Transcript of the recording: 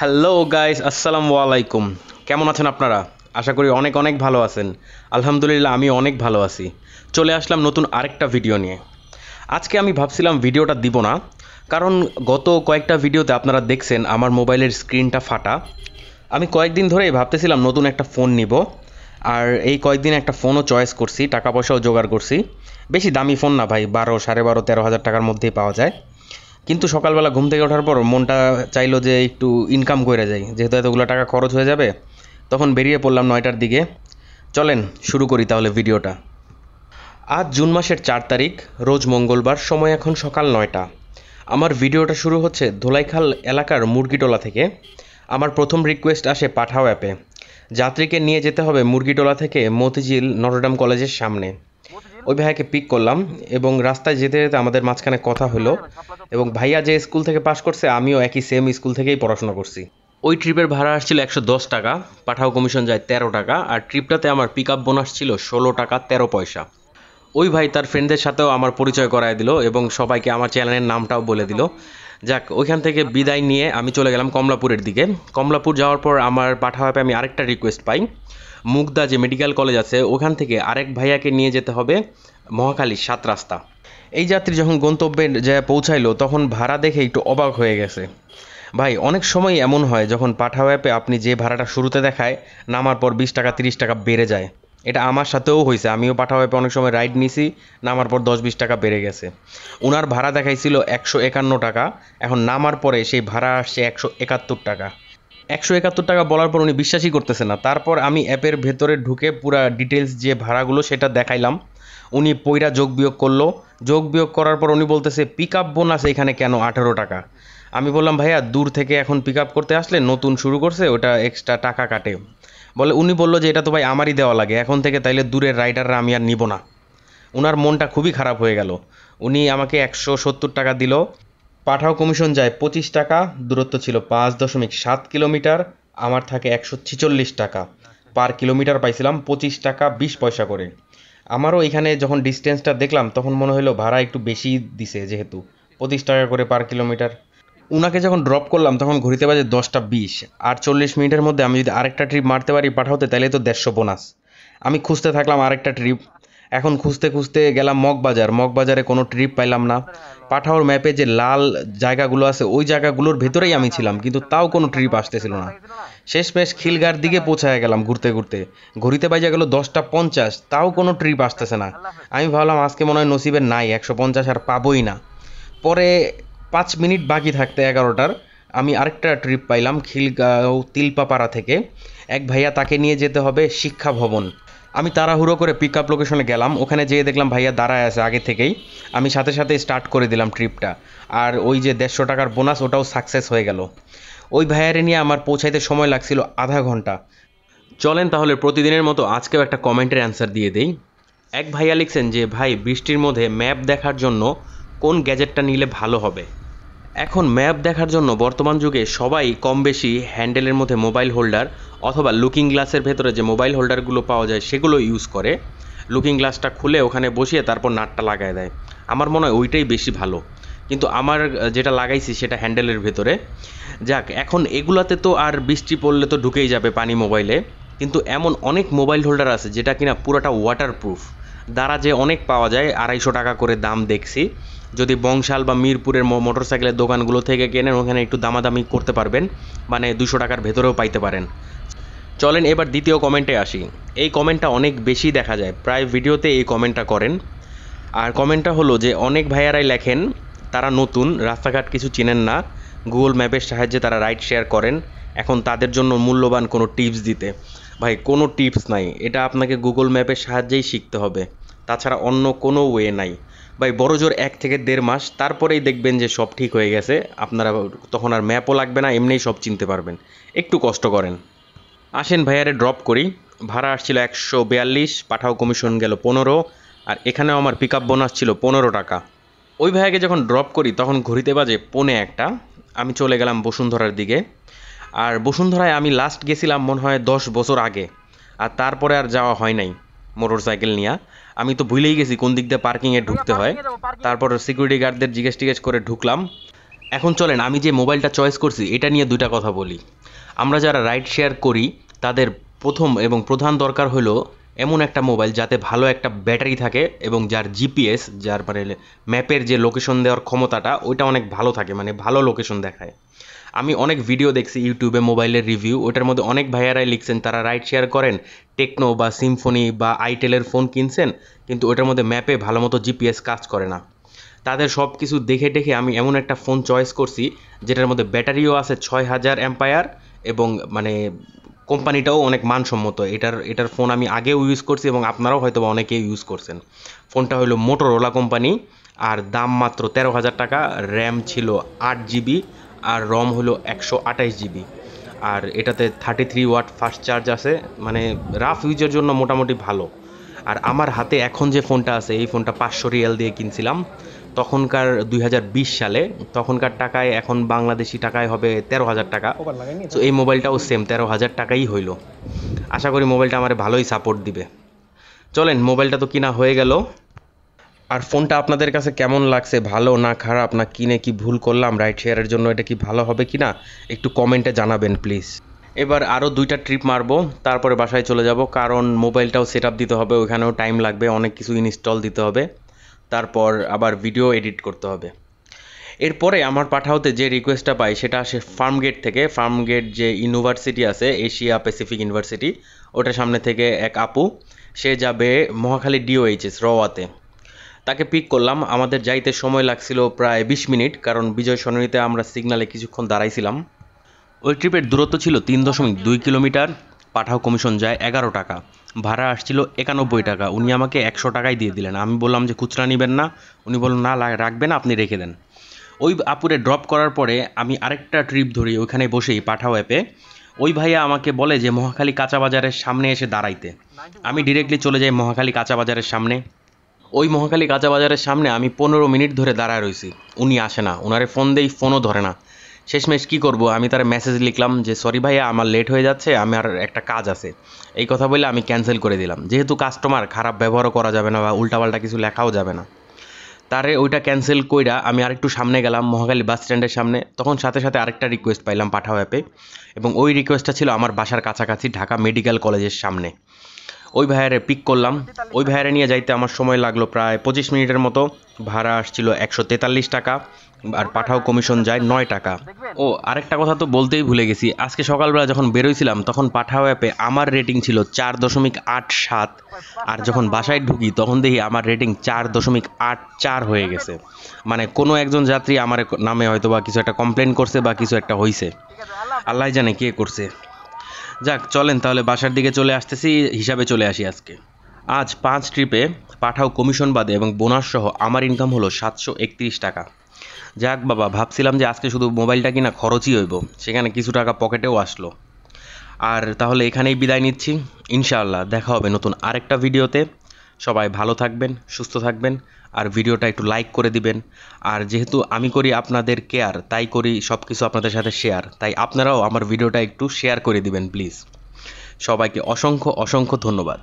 Hello guys, আসসালামু আলাইকুম। কেমন আছেন আপনারা? আশা করি অনেক অনেক ভালো আছেন। আলহামদুলিল্লাহ, আমি অনেক ভালো আছি। চলে আসলাম নতুন আরেকটা ভিডিও নিয়ে। আজকে আমি ভাবছিলাম ভিডিওটা দিব না, কারণ গত কয়েকটা ভিডিওতে আপনারা দেখছেন আমার মোবাইলের স্ক্রিনটা ফাটা। আমি কয়েকদিন ধরেই ভাবতেছিলাম নতুন একটা ফোন নিব, আর এই কয়েকদিন একটা ফোনও চয়েস করছি, টাকা পয়সাও জোগাড় করছি। বেশি দামি ফোন না ভাই, 12, 12.5, 13 হাজার টাকার মধ্যেই পাওয়া যায়। কিন্তু সকালবেলা ঘুম থেকে ওঠার পর মনটা চাইলো যে একটু ইনকাম করে যাই, যেহেতু এতগুলো টাকা খরচ হয়ে যাবে। তখন বেরিয়ে পড়লাম 9টার দিকে। চলেন শুরু করি তাহলে ভিডিওটা। আজ জুন মাসের 4 তারিখ, রোজ মঙ্গলবার, সময় এখন সকাল 9টা। আমার ভিডিওটা শুরু হচ্ছে ধোলাইখাল এলাকার মুরগিটোলা থেকে। আমার প্রথম রিকোয়েস্ট আসে পাঠাও অ্যাপে। যাত্রীকে নিয়ে যেতে হবে মুরগিটোলা থেকে মতিঝিল নটরডেম কলেজের সামনে। ওই ভাইয়াকে পিক করলাম এবং রাস্তায় যেতে যেতে আমাদের মাঝখানে কথা হলো। এবং ভাইয়া যে স্কুল থেকে পাশ করছে, আমিও একই সেম স্কুল থেকেই পড়াশোনা করছি। ওই ট্রিপের ভাড়া আসছিল 110 টাকা, পাঠাও কমিশন যায় 13 টাকা, আর ট্রিপটাতে আমার পিক আপ বোনাস ছিল 16 টাকা 13 পয়সা। ওই ভাই তার ফ্রেন্ডদের সাথেও আমার পরিচয় করায় দিল এবং সবাইকে আমার চ্যানেলের নামটাও বলে দিল। যাক, ওইখান থেকে বিদায় নিয়ে আমি চলে গেলাম কমলাপুরের দিকে। কমলাপুর যাওয়ার পর আমার পাঠাও অ্যাপে আমি আরেকটা রিকোয়েস্ট পাই। মুগদা যে মেডিকেল কলেজ আছে, ওখান থেকে আরেক ভাইয়াকে নিয়ে যেতে হবে মহাখালী 7 রাস্তা। এই যাত্রী যখন গন্তব্যে যায় পৌঁছাইলো, তখন ভাড়া দেখে একটু অবাক হয়ে গেছে। ভাই, অনেক সময় এমন হয় যখন পাঠাও অ্যাপে আপনি যে ভাড়াটা শুরুতে দেখায়, নামার পর 20 টাকা 30 টাকা বেড়ে যায়। এটা আমার সাথেও হয়েছে, আমিও পাঠাও অ্যাপে অনেক সময় রাইড নিছি, নামার পর 10-20 টাকা বেড়ে গেছে। ওনার ভাড়া দেখাইছিল 151 টাকা, এখন নামার পরে সেই ভাড়া আসছে 171 টাকা। 171 টাকা বলার পর উনি বিশ্বাসই করতেছে না। তারপর আমি অ্যাপের ভেতরে ঢুকে পুরা ডিটেলস যে ভাড়াগুলো সেটা দেখাইলাম। উনি পইরা যোগ বিয়োগ করলো। যোগ বিয়োগ করার পর উনি বলতেছে পিক আপ বোনাস এখানে কেন 18 টাকা। আমি বললাম ভাইয়া, দূর থেকে এখন পিক আপ করতে আসলে নতুন শুরু করছে, ওটা এক্সট্রা টাকা কাটে। উনি বললো যে এটা তো ভাই আমারই দেওয়া লাগে, এখন থেকে তাইলে দূরের রাইডাররা আমি আর নিব না। উনার মনটা খুবই খারাপ হয়ে গেল। উনি আমাকে 170 টাকা দিল। পাঠাও কমিশন যায় 25 টাকা, দূরত্ব ছিল 5.7 কিলোমিটার। আমার থাকে 146 টাকা। পার কিলোমিটার পাইছিলাম 25 টাকা 20 পয়সা করে। আমারও এখানে যখন ডিস্টেন্সটা দেখলাম, তখন মনে হলো ভাড়া একটু বেশি দিছে, যেহেতু 25 টাকা করে পার কিলোমিটার। উনাকে যখন ড্রপ করলাম তখন ঘড়িতে বাজে 10টা 20। আর 40 মিনিটের মধ্যে আমি যদি আরেকটা ট্রিপ মারতে পারি পাঠাতে, তাহলে তো 150 বোনাস। আমি খুঁজতে থাকলাম আরেকটা ট্রিপ। এখন খুঁজতে খুঁজতে গেলাম মগবাজার। মগবাজারে কোনো ট্রিপ পাইলাম না। পাঠাওর ম্যাপে যে লাল জায়গাগুলো আছে, ওই জায়গাগুলোর ভেতরেই আমি ছিলাম, কিন্তু তাও কোনো ট্রিপ আসতেছিল না। শেষমেশ খিলগার দিকে পৌঁছায় গেলাম ঘুরতে ঘুরতে। ঘড়িতে বাজে গেল 10টা 50, তাও কোনো ট্রিপ আসতেছে না। আমি ভাবলাম আজকে মনে হয় নসিবের নাই, 150 আর পাবোই না। পরে 5 মিনিট বাকি থাকতে 11টার আমি আরেকটা ট্রিপ পাইলাম খিলগাঁও তিলপাপাড়া থেকে। এক ভাইয়া, তাকে নিয়ে যেতে হবে শিক্ষা ভবন। আমি তাড়াহুড়ো করে পিক আপ লোকেশনে গেলাম। ওখানে যেয়ে দেখলাম ভাইয়া দাঁড়ায় আছে আগে থেকেই। আমি সাথে সাথে স্টার্ট করে দিলাম ট্রিপটা। আর ওই যে 150 টাকার বোনাস, ওটাও সাকসেস হয়ে গেল। ওই ভাইয়ারে নিয়ে আমার পৌঁছাইতে সময় লাগছিল আধা ঘন্টা। চলেন তাহলে প্রতিদিনের মতো আজকেও একটা কমেন্টের অ্যান্সার দিয়ে দেই। এক ভাইয়া লিখছেন যে ভাই, বৃষ্টির মধ্যে ম্যাপ দেখার জন্য কোন গ্যাজেটটা নিলে ভালো হবে। এখন ম্যাপ দেখার জন্য বর্তমান যুগে সবাই কম বেশি হ্যান্ডেলের মধ্যে মোবাইল হোল্ডার অথবা লুকিং গ্লাসের ভেতরে যে মোবাইল হোল্ডারগুলো পাওয়া যায় সেগুলো ইউজ করে। লুকিং গ্লাসটা খুলে ওখানে বসিয়ে তারপর নাটটা লাগায় দেয়। আমার মনে হয় ওইটাই বেশি ভালো, কিন্তু আমার যেটা লাগাইছি সেটা হ্যান্ডেলের ভেতরে। যাক, এখন এগুলাতে তো আর বৃষ্টি পড়লে তো ঢুকেই যাবে পানি মোবাইলে। কিন্তু এমন অনেক মোবাইল হোল্ডার আছে যেটা কিনা পুরোটা ওয়াটারপ্রুফ। দারাজে অনেক পাওয়া যায়, 250 টাকা করে দাম দেখছি। যদি বংশাল বা মিরপুরের মোটরসাইকেলের দোকানগুলো থেকে কেনেন, ওখানে একটু দামাদামি করতে পারবেন, মানে 200 টাকার ভেতরেও পাইতে পারেন। চলেন এবার দ্বিতীয় কমেন্টে আসি। এই কমেন্টটা অনেক বেশি দেখা যায়, প্রায় ভিডিওতে এই কমেন্টটা করেন। আর কমেন্টটা হলো যে অনেক ভাইয়ারাই লেখেন তারা নতুন, রাস্তাঘাট কিছু চেনেন না, গুগল ম্যাপের সাহায্যে তারা রাইড শেয়ার করেন। এখন তাদের জন্য মূল্যবান কোনো টিপস দিতে। ভাই, কোনো টিপস নাই, এটা আপনাকে গুগল ম্যাপের সাহায্যেই শিখতে হবে, তাছাড়া অন্য কোনো ওয়ে নাই। ভাই, বড়জোর 1 থেকে 1.5 মাস, তারপরেই দেখবেন যে সব ঠিক হয়ে গেছে। আপনারা তখন আর ম্যাপও লাগবে না, এমনিই সব চিনতে পারবেন। একটু কষ্ট করেন। আসেন ভাইয়ারে ড্রপ করি। ভাড়া আসছিল 142, পাঠাও কমিশন গেল 15, আর এখানেও আমার পিক আপ বোনাস ছিল 15 টাকা। ওই ভাইয়াকে যখন ড্রপ করি তখন ঘড়িতে বাজে 1:45। আমি চলে গেলাম বসুন্ধরার দিকে। আর বসুন্ধরায় আমি লাস্ট গেছিলাম মনে হয় 10 বছর আগে, আর তারপরে আর যাওয়া হয় নাই মোটর সাইকেল নিয়ে। আমি তো ভুলেই গেছি কোন দিক দিয়ে পার্কিংয়ে ঢুকতে হয়। তারপর সিকিউরিটি গার্ডদের জিজ্ঞেস টিজ্ঞেস করে ঢুকলাম। এখন চলেন আমি যে মোবাইলটা চয়েস করছি এটা নিয়ে দুইটা কথা বলি। আমরা যারা রাইড শেয়ার করি তাদের প্রথম এবং প্রধান দরকার হলো এমন একটা মোবাইল যাতে ভালো একটা ব্যাটারি থাকে এবং যার জিপিএস, যার মানে ম্যাপের যে লোকেশন দেওয়ার ক্ষমতাটা ওইটা অনেক ভালো থাকে, মানে ভালো লোকেশন দেখায়। আমি অনেক ভিডিও দেখছি ইউটিউবে মোবাইলের রিভিউ, ওটার মধ্যে অনেক ভাইয়ারাই লিখছেন তারা রাইড শেয়ার করেন, টেকনো বা সিম্ফনি বা আইটেলের ফোন কিনছেন, কিন্তু ওটার মধ্যে ম্যাপে ভালো মতো জিপিএস কাজ করে না। তাদের সব কিছু দেখে দেখে আমি এমন একটা ফোন চয়েস করছি যেটার মধ্যে ব্যাটারিও আছে 6000 অ্যাম্পায়ার এবং মানে কোম্পানিটাও অনেক মানসম্মত। এটার ফোন আমি আগেও ইউজ করছি এবং আপনারাও হয়তো বা অনেকেই ইউজ করছেন। ফোনটা হলো মোটোরোলা কোম্পানি আর দাম মাত্র 13,000 টাকা। র্যাম ছিল 8 জিবি আর রম হলো 128 জিবি। আর এটাতে 33 ওয়াট ফাস্ট চার্জ আছে, মানে রাফ ইউজের জন্য মোটামুটি ভালো। আর আমার হাতে এখন যে ফোনটা আছে এই ফোনটা 500 রিয়াল দিয়ে কিনছিলাম তখনকার 2020 সালে, তখনকার টাকায় এখন বাংলাদেশি টাকায় হবে 13,000 টাকা। তো এই মোবাইলটাও সেম 13,000 টাকাই হইল। আশা করি মোবাইলটা আমার ভালোই সাপোর্ট দিবে। চলেন মোবাইলটা তো কিনা হয়ে গেল, আর ফোনটা আপনাদের কাছে কেমন লাগছে, ভালো না খারাপ, না কিনে কি ভুল করলাম রাইড শেয়ারের জন্য, এটা কি ভালো হবে কি না একটু কমেন্টে জানাবেন প্লিজ। এবার আরও 2টা ট্রিপ মারবো, তারপরে বাসায় চলে যাব, কারণ মোবাইলটাও সেট আপ দিতে হবে, ওইখানেও টাইম লাগবে, অনেক কিছু ইনস্টল দিতে হবে, তারপর আবার ভিডিও এডিট করতে হবে। এরপরে আমার পাঠাওতে যে রিকোয়েস্টটা পাই সেটা আসে ফার্মগেট থেকে। ফার্মগেট যে ইউনিভার্সিটি আছে, এশিয়া প্যাসিফিক ইউনিভার্সিটি, ওটার সামনে থেকে এক আপু, সে যাবে মহাখালী ডিওএইচএস রওয়াতে। তাকে পিক করলাম, আমাদের যাইতে সময় লাগছিল প্রায় 20 মিনিট, কারণ বিজয় সরণিতে আমরা সিগনালে কিছুক্ষণ দাঁড়াইছিলাম। ওই ট্রিপের দূরত্ব ছিল 3.2 কিলোমিটার। পাঠাও কমিশন যায় 11 টাকা, ভাড়া আসছিল 91 টাকা। উনি আমাকে 100 টাকাই দিয়ে দিলেন। আমি বললাম যে খুচরা নেবেন না, উনি বললেন না রাখবেন, আপনি রেখে দেন। ওই আপুরে ড্রপ করার পরে আমি আরেকটা ট্রিপ ধরি ওইখানে বসেই পাঠাও অ্যাপে। ওই ভাইয়া আমাকে বলে যে মহাখালী কাঁচা বাজারের সামনে এসে দাঁড়াইতে। আমি ডিরেক্টলি চলে যাই মহাখালী কাঁচা বাজারের সামনে। ওই মহাখালী কাঁচা বাজারের সামনে আমি 15 মিনিট ধরে দাঁড়ায় রয়েছি, উনি আসে না, ওনারে ফোন দেই, ফোনও ধরে না। শেষমেশ কী করব, আমি তার মেসেজ লিখলাম যে সরি ভাইয়া আমার লেট হয়ে যাচ্ছে, আমার একটা কাজ আছে, এই কথা বলে আমি ক্যান্সেল করে দিলাম। যেহেতু কাস্টমার, খারাপ ব্যবহারও করা যাবে না বা উল্টাপাল্টা কিছু লেখাও যাবে না। তারে ওইটা ক্যান্সেল কইরা আমি আরেকটু সামনে গেলাম মহাখালী বাস স্ট্যান্ডের সামনে, তখন সাথে সাথে আরেকটা রিকোয়েস্ট পাইলাম পাঠাও অ্যাপে, এবং ওই রিকোয়েস্টটা ছিল আমার বাসার কাছাকাছি ঢাকা মেডিকেল কলেজের সামনে। ওই ভাইয়ারে পিক করলাম, ওই ভাইয়ারে নিয়ে যাইতে আমার সময় লাগলো প্রায় 25 মিনিটের মতো। ভাড়া আসছিল 143 টাকা, আর পাঠাও কমিশন যায় 9 টাকা। ও আরেকটা কথা তো বলতেই ভুলে গেছি, আজকে সকালবেলা যখন বেরোইছিলাম তখন পাঠাও অ্যাপে আমার রেটিং ছিল 4.87, আর যখন বাসায় ঢুকি তখন দেখি আমার রেটিং 4.84 হয়ে গেছে। মানে কোনো একজন যাত্রী আমার নামে হয়তো বা কিছু একটা কমপ্লেন করছে বা কিছু একটা হয়েছে, আল্লাহ জানে কে করছে। যাক চলেন তাহলে বাসার দিকে চলে আসতেছি, হিসাবে চলে আসি আজকে। আজ 5 ট্রিপে পাঠাও কমিশন বাদে এবং বোনাস সহ আমার ইনকাম হলো 731 টাকা। যাক বাবা, ভাবছিলাম যে আজকে শুধু মোবাইলটা কিনা খরচই হইব, সেখানে কিছু টাকা পকেটেও আসলো। আর তাহলে এখানেই বিদায় নিচ্ছি, ইনশাআল্লাহ দেখা হবে নতুন আরেকটা ভিডিওতে। সবাই ভালো থাকবেন, সুস্থ থাকবেন, আর ভিডিওটা একটু লাইক করে দিবেন। আর যেহেতু আমি করি আপনাদের কেয়ার, তাই করি সব কিছু আপনাদের সাথে শেয়ার, তাই আপনারাও আমার ভিডিওটা একটু শেয়ার করে দিবেন প্লিজ। সবাইকে অসংখ্য অসংখ্য ধন্যবাদ।